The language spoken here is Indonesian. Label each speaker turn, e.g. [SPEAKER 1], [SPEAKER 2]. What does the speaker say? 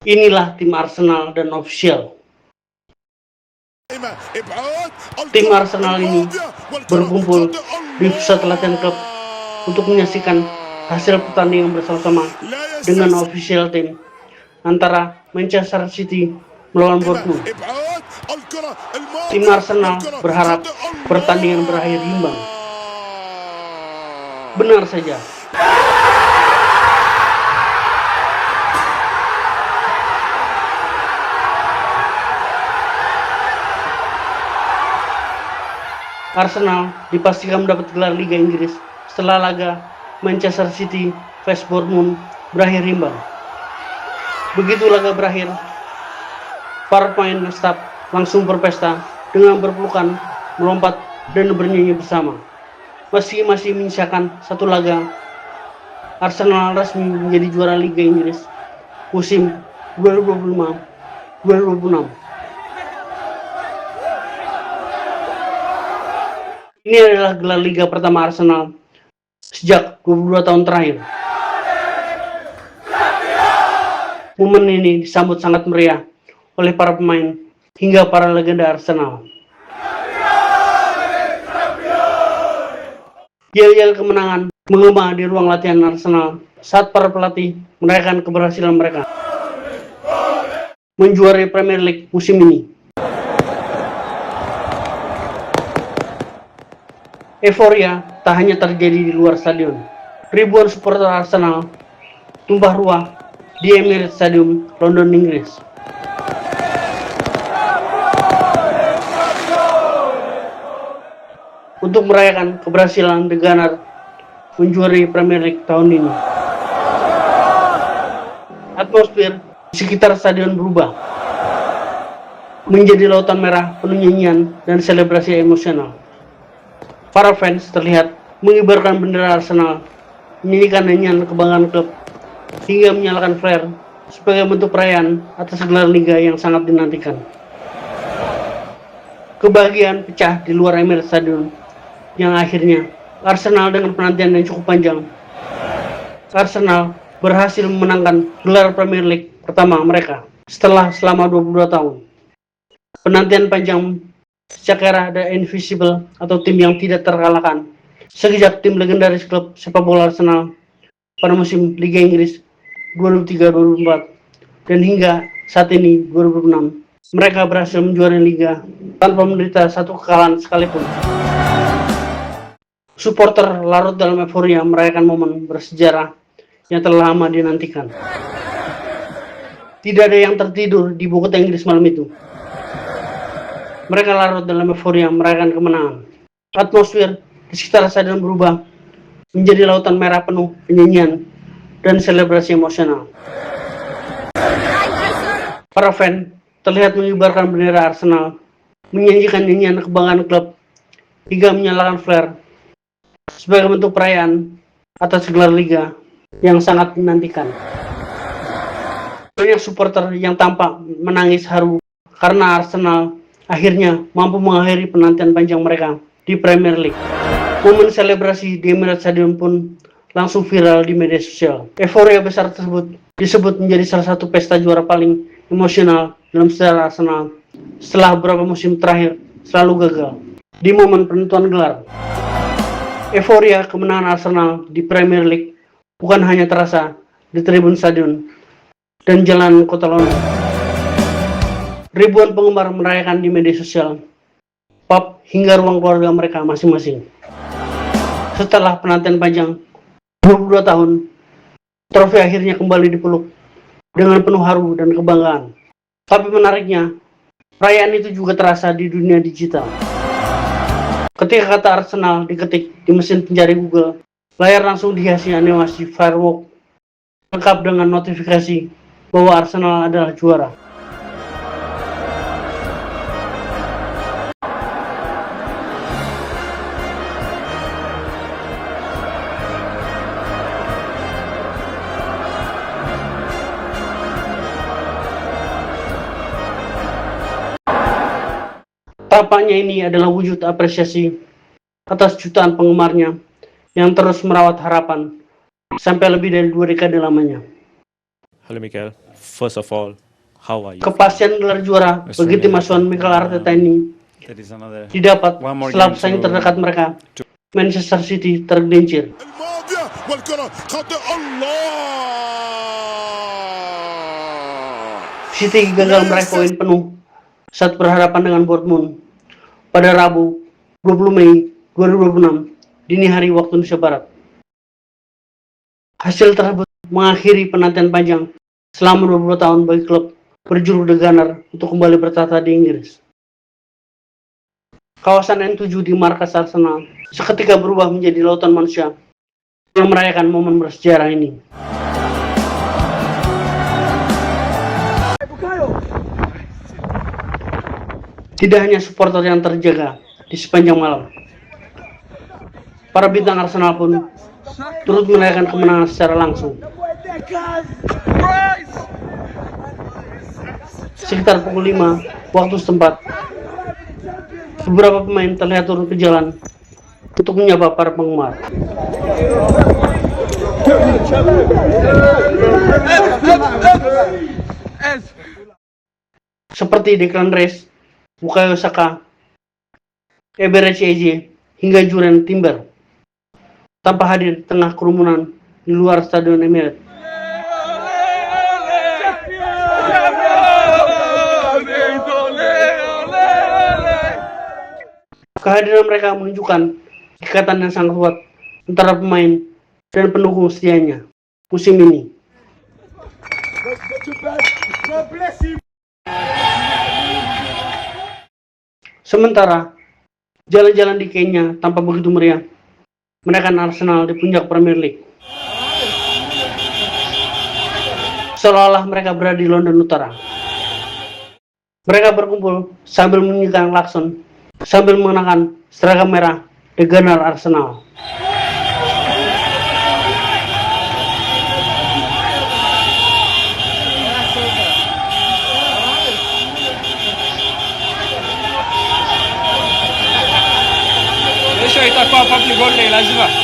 [SPEAKER 1] Inilah tim Arsenal dan official. Tim Arsenal ini berkumpul di pusat latihan klub untuk menyaksikan hasil pertandingan bersama-sama dengan official tim antara Manchester City melawan Bournemouth. Tim Arsenal berharap pertandingan berakhir imbang. Benar saja. Arsenal dipastikan mendapat gelar Liga Inggris setelah laga Manchester City vs Bournemouth berakhir imbang. Begitu laga berakhir, para pemain dan staf langsung berpesta dengan berpelukan, melompat, dan bernyanyi bersama. Meski masih menyisakan satu laga, Arsenal resmi menjadi juara Liga Inggris musim 2025-2026. Ini adalah gelar Liga pertama Arsenal sejak 22 tahun terakhir. Momen ini disambut sangat meriah oleh para pemain hingga para legenda Arsenal. Yel-yel kemenangan menggema di ruang latihan Arsenal saat para pelatih merayakan keberhasilan mereka menjuarai Premier League musim ini. Euforia tak hanya terjadi di luar stadion. Ribuan supporter Arsenal tumpah ruah di Emirates Stadium, London, Inggris. Untuk merayakan keberhasilan The Gunners menjuarai Premier League tahun ini. Atmosfer di sekitar stadion berubah menjadi lautan merah penuh nyanyian dan selebrasi emosional. Para fans terlihat mengibarkan bendera Arsenal, menyanyikan nyanyian kebanggaan klub, hingga menyalakan flare sebagai bentuk perayaan atas gelar liga yang sangat dinantikan. Kebahagiaan pecah di luar Emirates Stadium, yang akhirnya Arsenal dengan penantian yang cukup panjang. Arsenal berhasil memenangkan gelar Premier League pertama mereka selama 22 tahun. Penantian panjang sejak era The Invisible atau tim yang tidak terkalahkan, sekejap tim legendaris klub sepak bola Arsenal pada musim Liga Inggris 2003-2004 dan hingga saat ini 2006, mereka berhasil menjuarai liga tanpa menderita satu kekalahan sekalipun. Supporter larut dalam euforia merayakan momen bersejarah yang telah lama dinantikan. Tidak ada yang tertidur di ibu kota Inggris malam itu. Mereka larut dalam euforia merayakan kemenangan. Atmosfer di sekitar stadion berubah menjadi lautan merah penuh penyanyian dan selebrasi emosional. Para fans terlihat mengibarkan bendera Arsenal, menyanyikan nyanyian kebanggaan klub, hingga menyalakan flare sebagai bentuk perayaan atas gelar liga yang sangat dinantikan. Banyak supporter yang tampak menangis haru karena Arsenal akhirnya mampu mengakhiri penantian panjang mereka di Premier League. Momen selebrasi di Emirates Stadium pun langsung viral di media sosial. Euforia besar tersebut disebut menjadi salah satu pesta juara paling emosional dalam sejarah Arsenal setelah beberapa musim terakhir selalu gagal di momen penentuan gelar. Euforia kemenangan Arsenal di Premier League bukan hanya terasa di tribun stadion dan jalan kota London. Ribuan penggemar merayakan di media sosial, pub, hingga ruang keluarga mereka masing-masing. Setelah penantian panjang 22 tahun, trofi akhirnya kembali dipeluk dengan penuh haru dan kebanggaan. Tapi menariknya, perayaan itu juga terasa di dunia digital. Ketika kata Arsenal diketik di mesin pencari Google, layar langsung dihiasi animasi firework lengkap dengan notifikasi bahwa Arsenal adalah juara. Tampaknya ini adalah wujud apresiasi atas jutaan penggemarnya yang terus merawat harapan sampai lebih dari 2 dekade lamanya.
[SPEAKER 2] Halo Michael, first of all, how are you?
[SPEAKER 1] Kepastian gelar juara bagi tim asuhan Mikel Arteta ini
[SPEAKER 2] That is another
[SPEAKER 1] didapat
[SPEAKER 2] one more
[SPEAKER 1] setelah
[SPEAKER 2] game
[SPEAKER 1] pesaing
[SPEAKER 2] to-
[SPEAKER 1] terdekat mereka, Manchester City, tergelincir.
[SPEAKER 3] الماضية والكرة خطأ الله.
[SPEAKER 1] City gagal meraih poin penuh saat berhadapan dengan Dortmund pada Rabu 20 Mei 2026 dini hari waktu Indonesia Barat. Hasil tersebut mengakhiri penantian panjang selama 20 tahun bagi klub berjuluk The Gunner untuk kembali bertahta di Inggris. Kawasan N7 di markas Arsenal seketika berubah menjadi lautan manusia yang merayakan momen bersejarah ini. Tidak hanya supporter yang terjaga di sepanjang malam, para bintang Arsenal pun turut merayakan kemenangan secara langsung. Sekitar pukul 5 waktu setempat, beberapa pemain terlihat turun ke jalan untuk menyapa para penggemar. Seperti Declan Rice, Bukayo Saka, Eberechi Eze, hingga Julian Timber, tanpa hadir di tengah kerumunan di luar Stadion Emirates. Kehadiran mereka menunjukkan ikatan yang sangat kuat antara pemain dan pendukung setianya musim ini. Sementara jalan-jalan di Kenya tampak begitu meriah menaikkan Arsenal di puncak Premier League, seolah-olah mereka berada di London Utara. Mereka berkumpul sambil menyanyikan klakson, sambil mengenakan seragam merah The Gunner Arsenal.
[SPEAKER 4] Kesho itakuwa public holiday lazima.